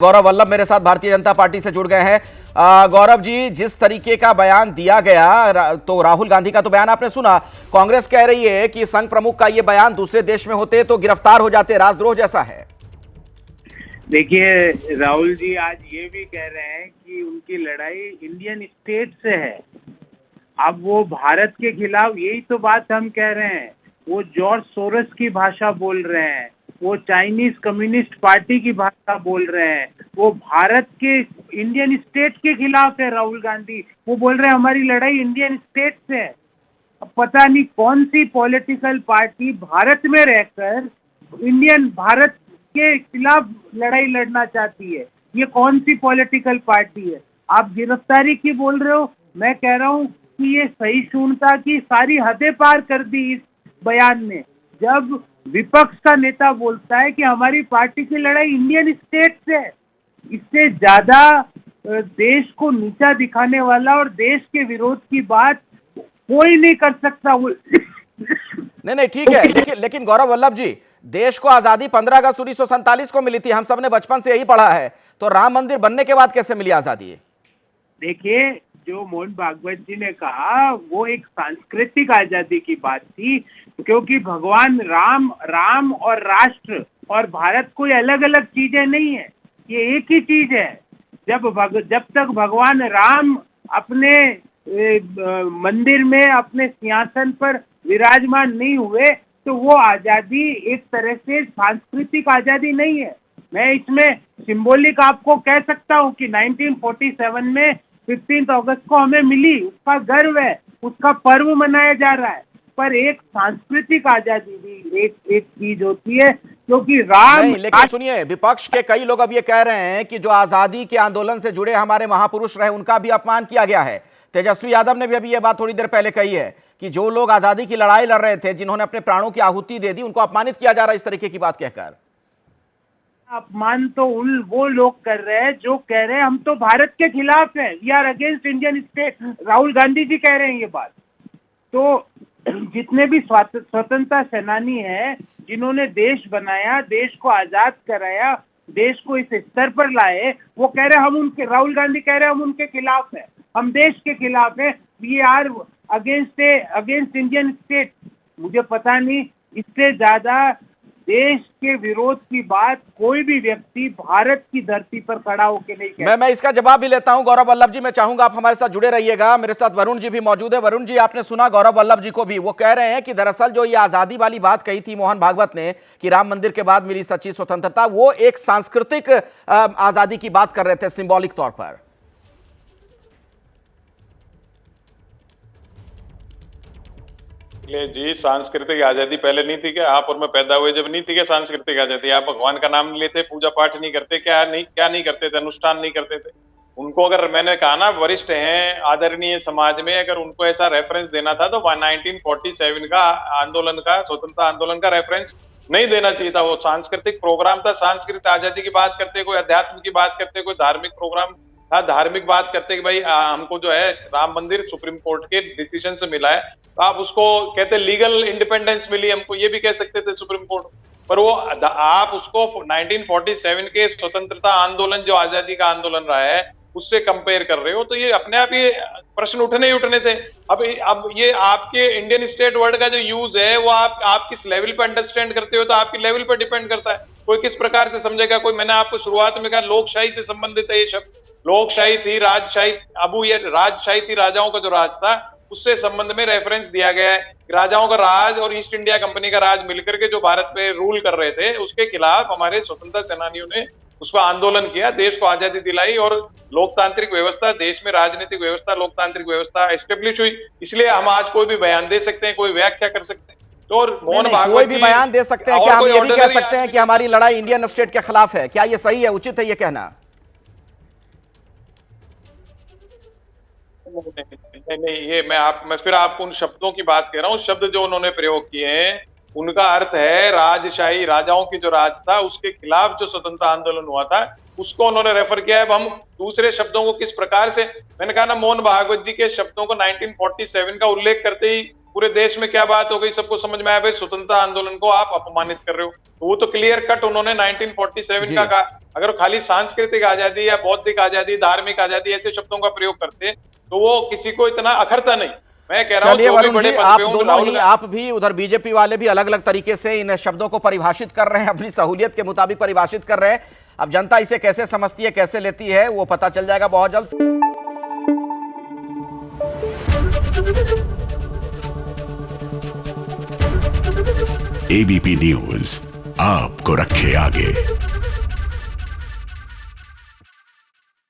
गौरव वल्लभ मेरे साथ भारतीय जनता पार्टी से जुड़ गए हैं। गौरव जी, जिस तरीके का बयान दिया गया, तो राहुल गांधी का तो बयान आपने सुना। कांग्रेस कह रही है कि संघ प्रमुख का यह बयान दूसरे देश में होते तो गिरफ्तार हो जाते, राजद्रोह जैसा है। देखिए, राहुल जी आज ये भी कह रहे हैं कि उनकी लड़ाई इंडियन स्टेट से है। अब वो भारत के खिलाफ, यही तो बात हम कह रहे हैं, वो जॉर्ज सोरोस की भाषा बोल रहे हैं, वो चाइनीज कम्युनिस्ट पार्टी की भाषा बोल रहे हैं, वो भारत के इंडियन स्टेट के खिलाफ है। राहुल गांधी वो बोल रहे हैं हमारी लड़ाई इंडियन स्टेट से है। अब पता नहीं कौन सी पॉलिटिकल पार्टी भारत में रहकर भारत के खिलाफ लड़ाई लड़ना चाहती है। ये कौन सी पॉलिटिकल पार्टी है? आप गिरफ्तारी की बोल रहे हो। मैं कह रहा हूँ कि ये सहिष्णुता की सारी हदें पार कर दी इस बयान ने। जब विपक्ष का नेता बोलता है कि हमारी पार्टी की लड़ाई इंडियन स्टेट से है, इससे ज्यादा देश को नीचा दिखाने वाला और देश के विरोध की बात कोई नहीं कर सकता। नहीं, ठीक है, लेकिन गौरव वल्लभ जी, देश को आजादी 15 अगस्त 1947 को मिली थी। हम सब ने बचपन से यही पढ़ा है। तो राम मंदिर बनने के बाद कैसे मिली आजादी? देखिए, जो मोहन भागवत जी ने कहा वो एक सांस्कृतिक आजादी की बात थी, क्योंकि भगवान राम और राष्ट्र और भारत कोई अलग अलग चीजें नहीं है, ये एक ही चीज है। जब तक भगवान राम अपने मंदिर में अपने सिंहासन पर विराजमान नहीं हुए, तो वो आजादी एक तरह से सांस्कृतिक आजादी नहीं है। मैं इसमें सिंबॉलिक आपको कह सकता हूँ कि 1947 में 15 अगस्त को हमें मिली, उसका गर्व है, उसका पर्व मनाया जा रहा है। पर एक सांस्कृतिक आजादी भी एक चीज होती है, क्योंकि नहीं, लेकिन सुनिए, विपक्ष के कई लोग अब ये कह रहे हैं कि जो आजादी के आंदोलन से जुड़े हमारे महापुरुष रहे, उनका भी अपमान किया गया है। तेजस्वी यादव ने भी अभी ये बात थोड़ी देर पहले कही है कि जो लोग आजादी की लड़ाई लड़ रहे थे, जिन्होंने अपने प्राणों की आहुति दे दी, उनको अपमानित किया जा रहा है इस तरीके की बात कहकर। अपमान तो वो लोग कर रहे हैं जो कह रहे हैं हम तो भारत के खिलाफ हैं, we are against Indian state. Rahul Gandhi ji कह रहे हैं ये बात। तो जितने भी स्वतंत्रता सेनानी हैं, जिन्होंने देश बनाया, देश को आजाद कराया, देश को इस स्तर पर लाए, वो कह रहे हैं हम उनके, राहुल गांधी कह रहे हैं हम उनके खिलाफ हैं, हम देश के खिलाफ हैं, we are against Indian state. मुझे पता नहीं, इससे ज्यादा देश के विरोध की बात कोई भी व्यक्ति भारत की धरती पर खड़ा होकर नहीं कहता। मैं इसका जवाब भी लेता हूं। गौरव वल्लभ जी, मैं चाहूंगा आप हमारे साथ जुड़े रहिएगा। मेरे साथ वरुण जी भी मौजूद है। वरुण जी, आपने सुना गौरव वल्लभ जी को भी, वो कह रहे हैं कि दरअसल जो ये आजादी वाली बात कही थी मोहन भागवत ने कि राम मंदिर के बाद मिली सच्ची स्वतंत्रता, वो एक सांस्कृतिक आजादी की बात कर रहे थे, सिंबॉलिक तौर पर। ये जी, सांस्कृतिक आजादी पहले नहीं थी क्या? आप और मैं पैदा हुए जब नहीं थी क्या सांस्कृतिक आजादी? आप भगवान का नाम नहीं लेते, पूजा पाठ नहीं करते, क्या नहीं करते थे, अनुष्ठान नहीं करते थे? उनको, अगर मैंने कहा ना, वरिष्ठ हैं आदरणीय समाज में, अगर उनको ऐसा रेफरेंस देना था तो 1947 का आंदोलन का, स्वतंत्रता आंदोलन का रेफरेंस नहीं देना चाहिए था। वो सांस्कृतिक प्रोग्राम था, सांस्कृतिक आजादी की बात करते, कोई अध्यात्म की बात करते, कोई धार्मिक प्रोग्राम था, धार्मिक बात करते कि भाई हमको जो है राम मंदिर सुप्रीम कोर्ट के डिसीजन से मिला है, तो आप उसको कहते लीगल इंडिपेंडेंस मिली हमको, ये भी कह सकते थे सुप्रीम कोर्ट। पर वो आप उसको 1947 के स्वतंत्रता आंदोलन, जो आजादी का आंदोलन रहा है, उससे कंपेयर कर रहे हो, तो ये अपने आप ये प्रश्न उठने ही उठने थे। अब ये आपके इंडियन स्टेट वर्ड का जो यूज है, वो आप किस लेवल पे अंडरस्टैंड करते हो, तो आपकी लेवल पे डिपेंड करता है। कोई किस प्रकार से समझेगा। कोई, मैंने आपको शुरुआत में कहा, लोकशाही से संबंधित है ये शब्द। लोकशाही थी, राजशाही, अब ये राजशाही थी, राजाओं का जो राज था, उससे संबंध में रेफरेंस दिया गया है। राजाओं का राज और ईस्ट इंडिया कंपनी का राज मिलकर के जो भारत पे रूल कर रहे थे, उसके खिलाफ हमारे स्वतंत्रता सेनानियों ने उस पर आंदोलन किया, देश को आजादी दिलाई और लोकतांत्रिक व्यवस्था, देश में राजनीतिक व्यवस्था, लोकतांत्रिक व्यवस्था एस्टेब्लिश हुई। इसलिए हम आज कोई भी बयान दे सकते हैं, कोई व्याख्या कर सकते हैं। तो और मोहन भागवत कोई भी बयान दे सकते हैं, क्या हम ये भी कह सकते हैं कि हमारी लड़ाई इंडियन स्टेट के खिलाफ है? क्या ये सही है, उचित है ये कहना? नहीं, ये मैं फिर आपको उन शब्दों की बात कर रहा हूँ। शब्द जो उन्होंने प्रयोग किए हैं, उनका अर्थ है राजशाही, राजाओं की जो राज था, उसके खिलाफ जो स्वतंत्रता आंदोलन हुआ था, उसको उन्होंने रेफर किया है। अब हम दूसरे शब्दों को किस प्रकार से, मैंने कहा ना, मोहन भागवत जी के शब्दों को 1947 का उल्लेख करते ही पूरे देश में क्या बात हो गई, सबको समझ में आया भाई स्वतंत्रता आंदोलन को आप अपमानित कर रहे हो। तो वो तो क्लियर कट उन्होंने 1947 का कहा। अगर खाली सांस्कृतिक आजादी या बौद्धिक आजादी, धार्मिक आजादी ऐसे शब्दों का प्रयोग करते तो वो किसी को इतना अखरता नहीं। मैं कह रहा हूं चलिए वरुण जी, आप दोनों राहुल ही, आप भी उधर बीजेपी वाले भी अलग अलग तरीके से इन शब्दों को परिभाषित कर रहे हैं, अपनी सहूलियत के मुताबिक परिभाषित कर रहे हैं। अब जनता इसे कैसे समझती है, कैसे लेती है, वो पता चल जाएगा बहुत जल्द। एबीपी न्यूज आपको रखे आगे।